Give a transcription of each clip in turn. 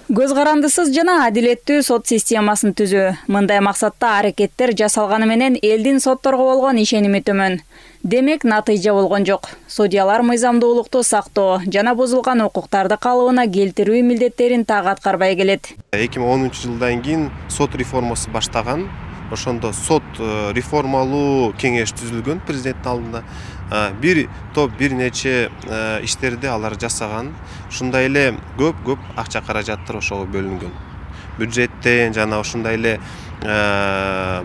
Көз карандысыз жана адилеттүү сот системасын түзүү. Мындай максатта аракеттер жасалганы менен элдин сотторго болгон ишеними төмөн. Демек натыйжа болгон жок. Судьялар мыйзамдуулукту сактоо жана бузулган укуктарды калыбына келтирүү милдеттерин так аткарбай келет. 2010 жылдан кийин сот реформасы баштаган. Ошондо сот реформалуу кеңеш түзүлгөн президенттин алдында. Бир топ бир нече иштерди алар жасаган. Ушундай эле көп акча каражаттар ошого бөлүнгөн. Бюджеттен жана ушундай эле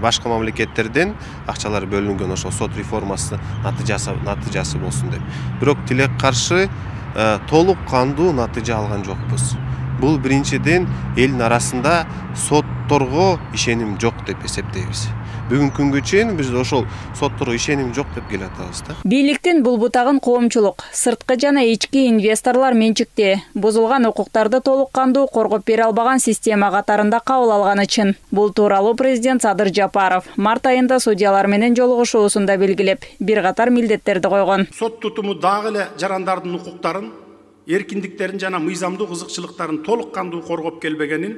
башка мамлекеттерден акчалар бөлүнгөн ошо сот реформасы натыйжасы болсун деп. Бирок тилек каршы толук кандуу натыйжа алган жокпуз. Бул биринчиден элдин арасында сотторго ишеним жок деп эсептейбиз. Бүгүнкү күнгө чейин биз ошол сотторго ишеним жок деп келатабыз да. Бийликтин бул бутагын коомчулук, сырткы жана ички инвесторлор менчикте, бузулган укуктарды толук кандуу коргоп бере албаган система катарында кабыл алганы чын. Бул тууралуу президент Садыр Жапаров март айында судьялар менен жолугушуусунда белгилеп, бир катар милдеттерди койгон. Сот тутуму дагы эле жарандардын укуктарын, эркиндиктерин жана мыйзамдуу кызыкчылыктарын толук кандуу коргоп келбегенин,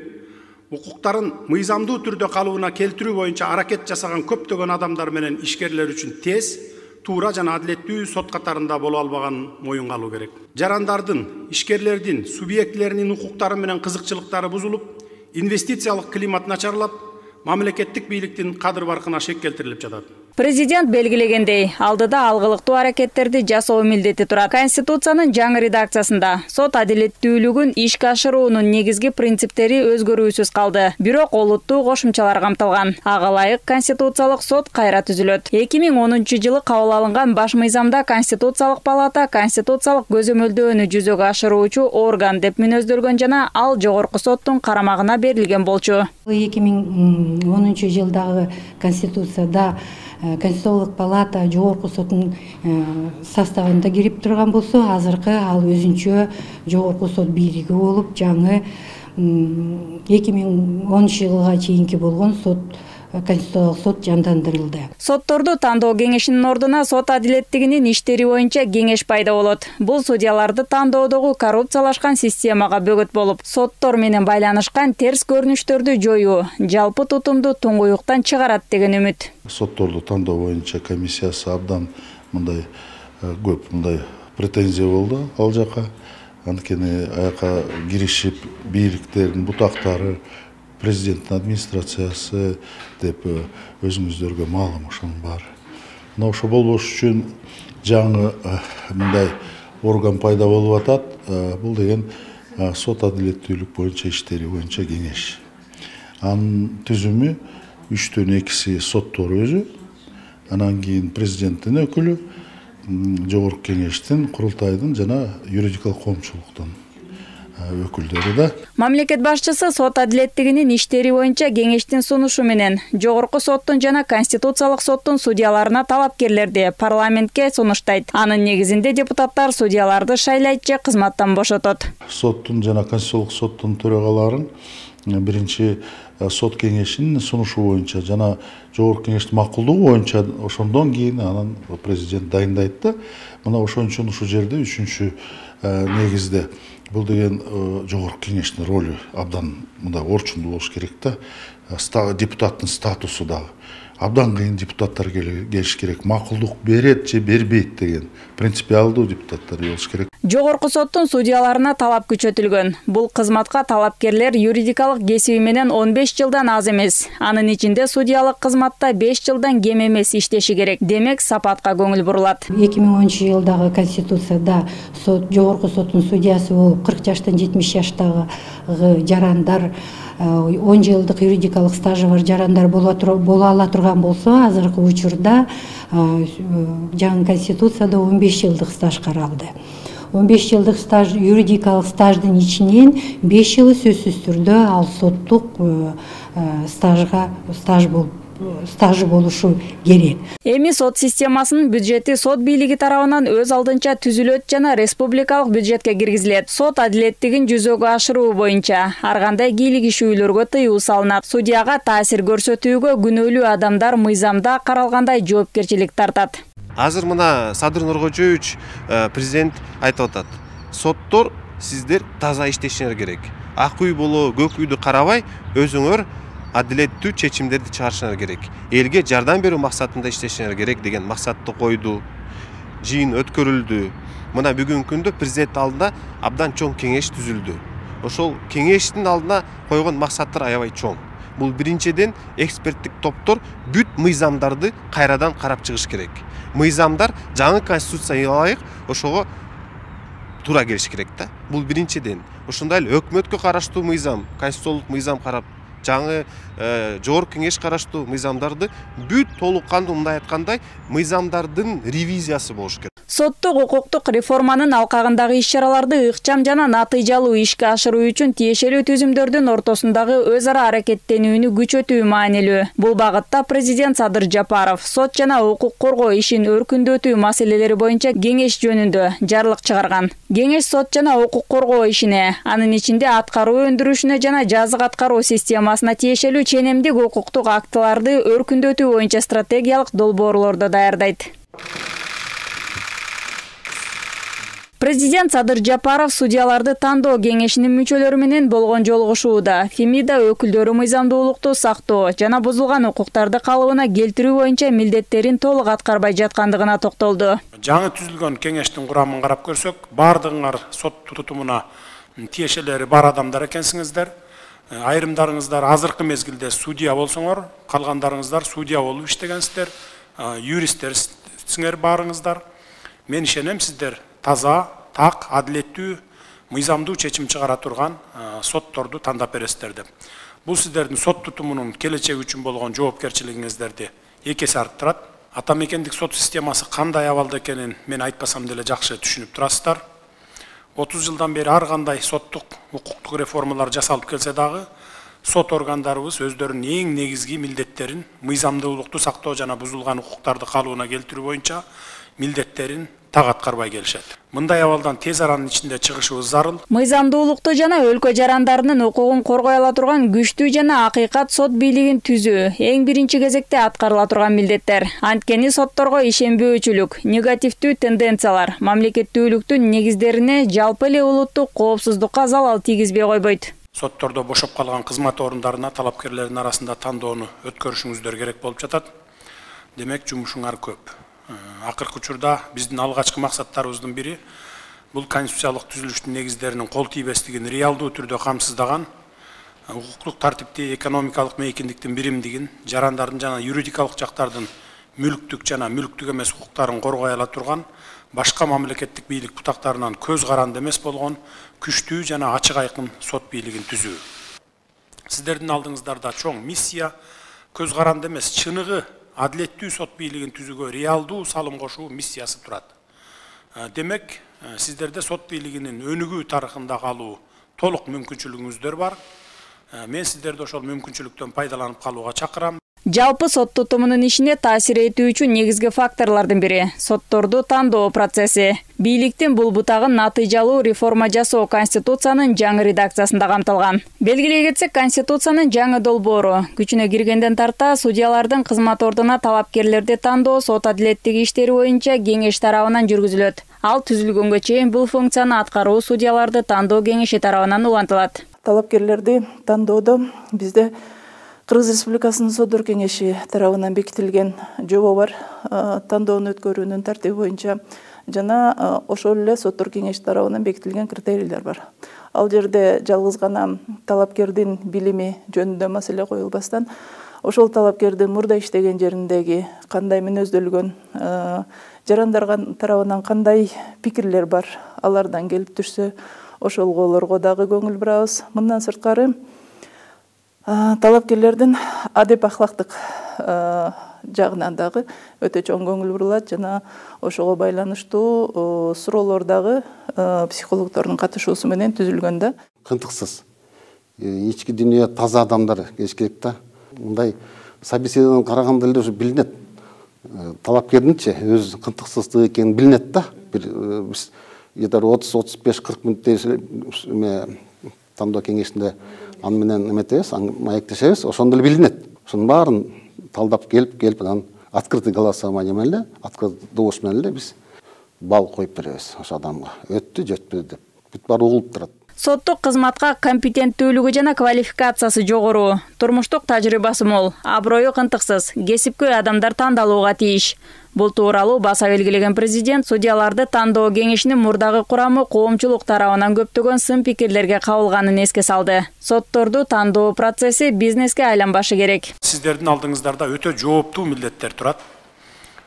укуктарын мыйзамдуу түрдө калыбына келтирүү боюнча аракет жасаган көптөгөн адамдар менен ишкерлер үчүн тез, туура жана адилеттүү сот катарында боло албаганын моюнга алуу керек. Жарандардын, ишкерлердин, субъектлеринин укуктары менен кызыкчылыктары бузулуп, инвестициялык климат начарлап, мамлекеттик бийликтин кадыр баркына шек келтирилип жатат. Президент белгилегендей, алдыда алгылыктуу аракеттерди жасоо милдети турат. Конституциянын жаңы редакциясында сот адилеттүүлүгүн ишке ашыруунун негизги принциптери өзгөрүүсүз калды. Бирок олуттуу кошумчалар камтылган. Ага ылайык Конституциялык сот кайра түзүлөт. 2010 жылы кабыл алынган баш мыйзамда Конституциялык палата конституциялык көзөмөлдөөнү жүзөгө ашыруучу орган деп мүнөздөлгөн жана ал жогорку соттун карамагына берилген болчу. 2010 жылдагы Конституцияда Конституциялык палата жогорку соттун составында кирип турган болсо, азыркы ал өзүнчө жогорку сот бийлиги болуп, жаңы 2010 жылга чейинки болгон Конституциялык сот жандандырылды. Сотторду тандоо кеңешинин ордуна сот адилеттигинин иштери боюнча кеңеш пайда болот. Бул судьяларды тандоодогу коррупциялашкан системага бөгөт болуп, соттор менен байланышкан терс көрүнүштөрдү жоюу, жалпы тутумду туңгуюктан чыгарат деген үмүт. Сотторду тандоо боюнча комиссиясы абдан мындай көп претензия болду ал жака. Анткени аяка киришип бийликтердин бутактары, президенттин администрациясы деп өзүңүздөргө маалым ошонун баары. Мына ошо болбош үчүн жаңы мындай орган пайда болуп атат. Бул деген сот адилеттүүлүк боюнча иштери боюнча кеңеш. Анын түзүмү 3/2 соттор өзү, анан кийин президенттин өкүлү, жогорку кеңештин, курултайдын жана юридикалык коомчулуктун өкүлдөрү да. Мамлекет башчысы сот адилеттигинин иштери боюнча кеңештин сунушу менен жогорку соттун жана Конституциялык соттун судьяларына талапкерлерди парламентке сунуштайт. Анын негизинде депутаттар судьяларды шайлайт же кызматтан бошотот. Соттун жана Конституциялык соттун төрагаларын биринчи сот кеңешинин сунушу боюнча жана жогорку кеңештин макулдугу боюнча ошондон кийин анан президент дайындайт да. Мына ошон үчүн ушул жерде 3-чү негизде бул деген жогорку кеңештин ролу абдан мындай орчундуу болуш керек да. Депутаттын статусу дагы абдан кыйын депутаттар келиш керек. Макулдук берет же бербейт деген принципиалдуу депутаттар болуш керек. Жогорку соттун судьяларына талап күчөтүлгөн. Бул кызматка талапкерлер юридикалык кесиби менен 15 жылдан аз эмес. Анын ичинде судьялык кызматта 5 жылдан кем эмес иштеши керек. Демек сапатка көңүл бурулат. 2010 жылдагы Конституцияда жогорку соттун судьясы болуп 40 жаштан 70 жаштагы жарандар, 10 жылдык юридикалык стажы бар жарандар боло ала турган болсо, азыркы учурда жаңы Конституцияда 15 жылдык стаж каралды. 15 жылдык стаж, юридикалык стаждын ичинен 5 жылы сөзсүз түрдө ал соттук стажы болушу керек. Эми сот системасынын бюджети сот бийлиги тарабынан өз алдынча түзүлөт жана республикалык бюджетке киргизилет. Сот адилеттигин жүзөгө ашыруу боюнча ар кандай кийлигишүүлөргө тыюу салынат. Судьяга таасир көрсөтүүгө күнөөлүү адамдар мыйзамда каралгандай жоопкерчилик тартат. Азыр мына Садыр Нуркожоевич президент айтып атат. Соттор сиздер таза иштешиңер керек. Ак үй боло, көк үйдү карабай, өзүңөр адилеттүү чечимдерди чыгарышыңар керек. Элге жардам берүү максатында иштешиңер керек деген максатты койду. Жыйын өткөрүлдү. Мына бүгүнкү күндө президент алдында абдан чоң кеңеш түзүлдү. Ошол кеңештин алдына койгон максаттар аябай чоң. Бул биринчиден эксперттик топтор бүт мыйзамдарды кайрадан карап чыгыш керек. Мыйзамдар жаңы конституцияга ылайык ошого туура келиш керек да. Бул биринчиден. Ошондой эле өкмөткө караштуу мыйзам, конституциялык мыйзам карап, жаңы жогорку кеңеш караштуу мыйзамдарды бүт толук кандуу мындай айткандай мыйзамдардын ревизиясы болуш керек. Соттук укуктук реформанын алкагындагы иш-чараларды ыкчам жана натыйжалуу ишке ашыруу үчүн тиешелүү түзүмдөрдүн ортосундагы өз ара аракеттенүүнү күчөтүү маанилүү. Бул багытта президент Садыр Жапаров сот жана укук коргоо ишин өркүндөтүү маселелери боюнча кеңеш жөнүндө жарлык чыгарган. Кеңеш сот жана укук коргоо ишине, анын ичинде аткаруу өндүрүшүнө жана жазык аткаруу системасына тиешелүү ченемдик укуктук актыларды өркүндөтүү боюнча стратегиялык долбоорлорду даярдайт. Президент Садыр Жапаров судьяларды тандоо кеңешинин мүчөлөрү менен болгон жолугушууда Фемида өкүлдөрү мыйзамдуулукту сактоо жана бузулган укуктарды калыбына келтирүү боюнча милдеттерин толук аткарбай жаткандыгына токтолду. Жаңы түзүлгөн кеңештин курамын карап көрсөк, бардыгыңар сот тутумуна тиешелери бар адамдар экенсиңиздер. Айрымдарыңыздар азыркы мезгилде судья болсоңор, калгандарыңыздар судья болуп иштегенсиздер, юристтерсиңер барыңыздар. Мен ишенем сиздер таза, так, адилеттүү, мыйзамдуу чечим чыгара турган сотторду тандап бересиздер деп. Бул сиздердин сот тутумунун келечеги үчүн болгон жоопкерчилигиңиздерди эки эсе арттырат. Атамекендик сот системасы кандай абалда экенин мен айтпасам деле жакшы түшүнүп турасыздар. 30 жылдан бери ар кандай соттук, укуктук реформалар жасалып келсе дагы, сот органдарыбыз өздөрүнүн эң негизги милдеттерин, мыйзамдуулукту сактоо жана бузулган укуктарды калыбына келтирүү боюнча милдеттерин так аткарбай келишет. Мындай абалдан тез аранын ичинде чыгышыбыз зарыл. Мыйзамдуулукту жана өлкө жарандарынын укугун коргой ала турган күчтүү жана акыйкат сот бийлигин түзүү эң биринчи кезекте аткарыла турган милдеттер. Анткени сотторго ишенбөөчүлүк, негативдүү тенденциялар мамлекеттүүлүктүн негиздерине, жалпы эле улуттук коопсуздукка залал тийгизбей койбойт. Соттордо бошоп калган кызмат орундарына талапкерлердин арасында тандоону өткөрүшүңүздөр керек болуп жатат. Демек жумушуңар көп. Акыркы учурда биздин алгачкы максаттарыбыздын бири бул конституциялык түзүлүштүн негиздеринин кол тийбестигин реалдуу түрдө камсыздаган, укуктук тартипти, экономикалык мейкиндиктин биримдигин, жарандардын жана юридикалык жактардын мүлктүк жана мүлктүк эмес укуктарын коргой ала турган, башка мамлекеттик бийлик бутактарынан көз каранды эмес болгон күчтүү жана ачык айкын сот бийлигин түзүү. Сиздердин алдыңыздарда чоң миссия, көз каранды эмес чыныгы адилеттүү сот бийлигин түзүүгө реалдуу салым кошуу миссиясы турат. Демек, сиздерде сот бийлигинин өнүгүү тарыхында калуу толук мүмкүнчүлүгүңүздөр бар. Мен сиздерди ошол мүмкүнчүлүктөн пайдаланып калууга чакырам. Жалпы сот тутумунун ишине таасир этүү үчүн негизги факторлордун бири сотторду тандоо процесси. Бийликтин бул бутагын натыйжалуу реформа жасоо Конституциянын жаңы редакциясында камтылган. Белгилей кетсек, Конституциянын жаңы долбоору күчүнө киргенден тарта судьялардын кызмат ордуна талапкерлерди тандоо сот адилеттиги иштери боюнча кеңеш тарабынан жүргүзүлөт. Ал түзүлгөнгө чейин бул функцияны аткаруу судьяларды тандоо кеңеши тарабынан улантылат. Талапкерлерди тандоодо бизде Кыргыз Республикасынын Сотдор кеңеши тарабынан бекитилген жобо бар. Тандоону өткөрүүнүн тартиби боюнча жана ошол эле Сотдор кеңеши тарабынан бекитилген критерийлер бар. Ал жерде жалгыз гана талапкердин билими жөнүндө маселе коюлбастан, ошол талапкердин мурда иштеген жериндеги кандай мүнөздөлгөн, жарандар тарабынан кандай пикирлер бар, алардан келип түшсө, ошолголорго дагы көңүл бурабыз. Мындан сырткары талапкерлердин адеп ахлактык жагынан дагы өтө чоң көңүл бурулат жана ошого байланыштуу суроолор дагы психологдордун катышуусу менен түзүлгөн да. Кынтыксыз, ички дүйнө таза адамдар келиш керек да. Мындай собеседованияны караганда эле уже билинет. Талапкердинчи өз кынтыксыздыгы экени билинет да. Биз 30-35-40 мүнөттө тандоо кеңешинде аны менен эметебиз, маектешебиз, ошондо эле билинет. Ошонун баарын талдап келип анан открытый голосование менен эле, открытый добуш менен эле биз балл коюп беребиз ошо адамга. Өттү, жөтпөдү деп. бүт баары угулуп турат. Соттук кызматка компетенттүүлүгү жана квалификациясы жогору, турмуштук тажрыйбасы мол, аброю кынтыксыз, кесипкөй адамдар тандалууга тийиш. Бул тууралуу баса белгилеген президент судьяларды тандоо кеңешинин мурдагы курамы коомчулук тарабынан көптөгөн сын пикирлерге кабылганын эске салды. Сотторду тандоо процесси бизнеске айланбашы керек. Сиздердин алдыңыздарда өтө жооптуу милдеттер турат.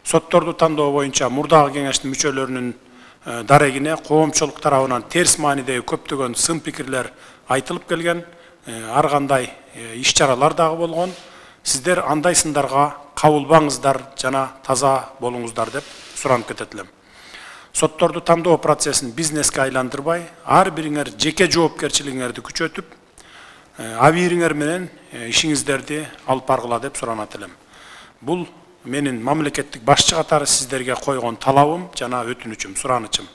Сотторду тандоо боюнча мурдагы кеңештин мүчөлөрүнүн дарегине коомчулук тарабынан терс маанидеги көптөгөн сын пикирлер айтылып келген, ар кандай иш-чаралар дагы болгон. Сиздер андай сындарга кабылбаңыздар жана таза болуңуздар деп суранып кетет элем. Сотторду тандоо процессин бизнеске айландырбай, ар бириңер жеке жоопкерчилигиңерди күчөтүп, абийириңер менен ишиңиздерди алып баргыла деп суранат элем. Бул менин мамлекеттик башчы катары сиздерге койгон талабым жана өтүнүчүм, суранычым.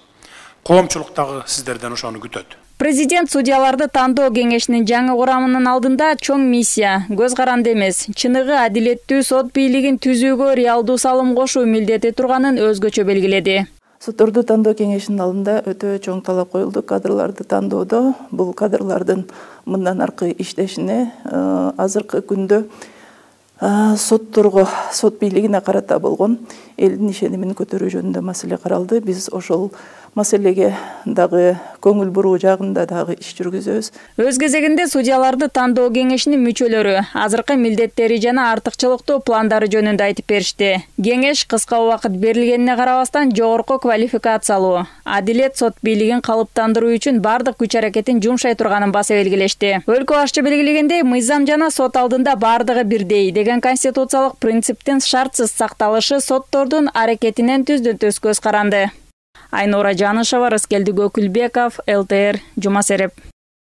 Коомчулук дагы сиздерден ошону күтөт. Президент судьяларды тандоо кеңешинин жаңы курамынын алдында чоң миссия, көз каранды эмес, чыныгы адилеттүү сот бийлигин түзүүгө реалдуу салым кошуу милдети турганын өзгөчө белгиледи. Сотторду тандоо кеңешинин алдында өтө чоң талап коюлду кадрларды тандоодо. Бул кадрлардын мындан аркы иштешине азыркы күндө сотторго, сот бийлигине карата болгон элдин ишенимин көтөрүү жөнүндө маселе каралды. Биз ошол маселеге дагы көңүл буруу жагында дагы иш жүргүзөбүз. Өз кезегинде судьяларды тандоо кеңешинин мүчөлөрү азыркы милдеттери жана артыкчылыктуу пландары жөнүндө айтып беришти. Кеңеш кыска убакыт берилгенине карабастан жогорку квалификациялуу, адилет сот бийлигин калыптандыруу үчүн бардык күч аракетин жумшай турганын баса белгилешти. Өлкө башчы белгилегендей, мыйзам жана сот алдында бардыгы бирдей деген конституциялык принциптин шартсыз сакталышы соттордун аракетинен түздөн-түз көз каранды. Айнура Жанышева, Рыскелди Көкүлбеков, ЛТР, Жума Сереп.